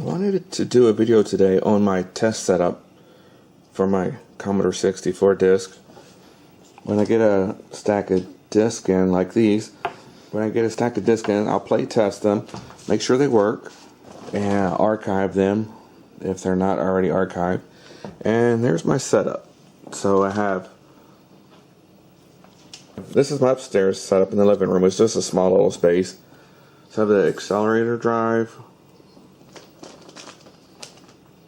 wanted to do a video today on my test setup for my Commodore 64 disc. When I get a stack of discs in like these, I'll play test them, make sure they work, and archive them if they're not already archived. And there's my setup. So this is my upstairs setup in the living room. It's just a small little space. So I have the accelerator drive,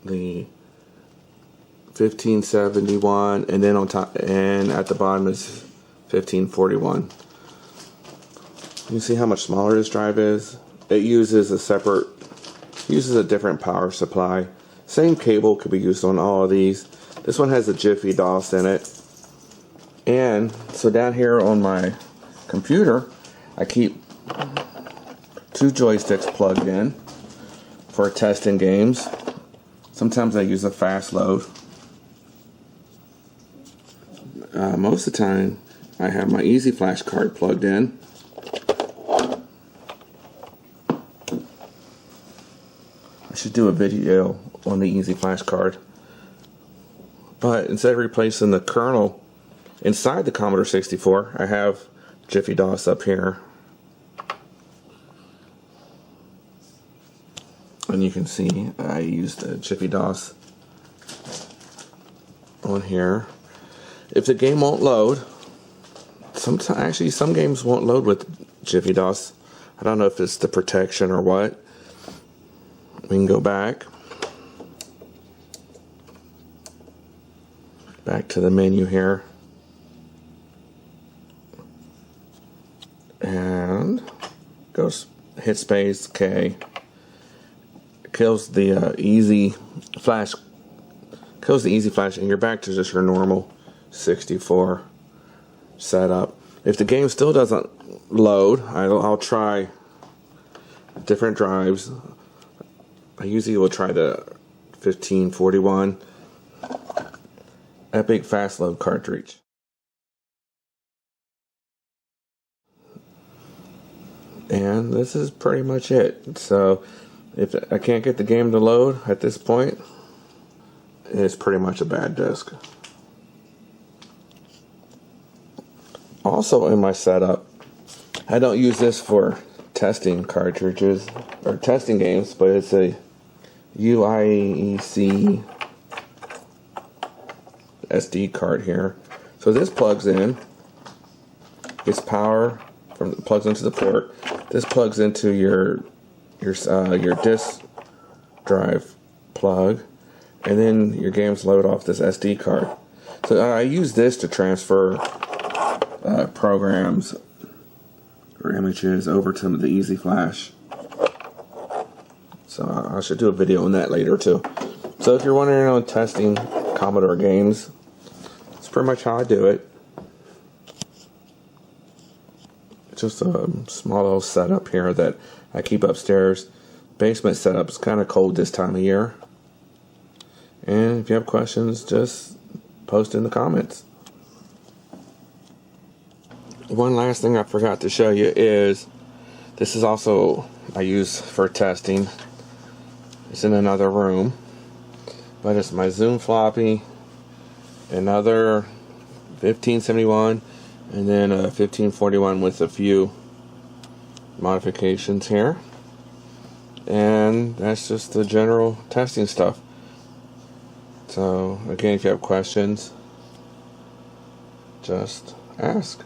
the 1571, and then on top and at the bottom is 1541. You can see how much smaller this drive is. It uses a different power supply. Same cable could be used on all of these. This one has a Jiffy DOS in it. And so down here on my computer, I keep 2 joysticks plugged in for testing games. Sometimes I use a fast load. Most of the time, I have my Easy Flash card plugged in. I should do a video on the Easy Flash card. But instead of replacing the kernel inside the Commodore 64, I have Jiffy DOS up here. And you can see I used the Jiffy DOS on here. If the game won't load, some games won't load with Jiffy DOS. I don't know if it's the protection or what. We can go back to the menu here, and hit space K. Kills the Easy Flash, and you're back to just your normal 64 setup. If the game still doesn't load, I'll try different drives. I usually will try the 1541 Epic Fast Load cartridge. And this is pretty much it. So if I can't get the game to load at this point, it's pretty much a bad disc. Also in my setup, I don't use this for testing cartridges or testing games, but it's a UIEC SD card here. So this plugs in, gets power plugs into the port. This plugs into your disk drive plug, and then your games load off this SD card. So I use this to transfer programs or images over to the Easy Flash. So I should do a video on that later too. So if you're wondering on testing Commodore games, that's pretty much how I do it. Just a small little setup here that I keep upstairs. Basement setup is kind of cold this time of year. And if you have questions, just post in the comments. One last thing I forgot to show you is, this is also I use for testing. It's in another room, but it's my Zoom floppy, another 1571, and then a 1541 with a few modifications here. And that's just the general testing stuff. So again, if you have questions, just ask.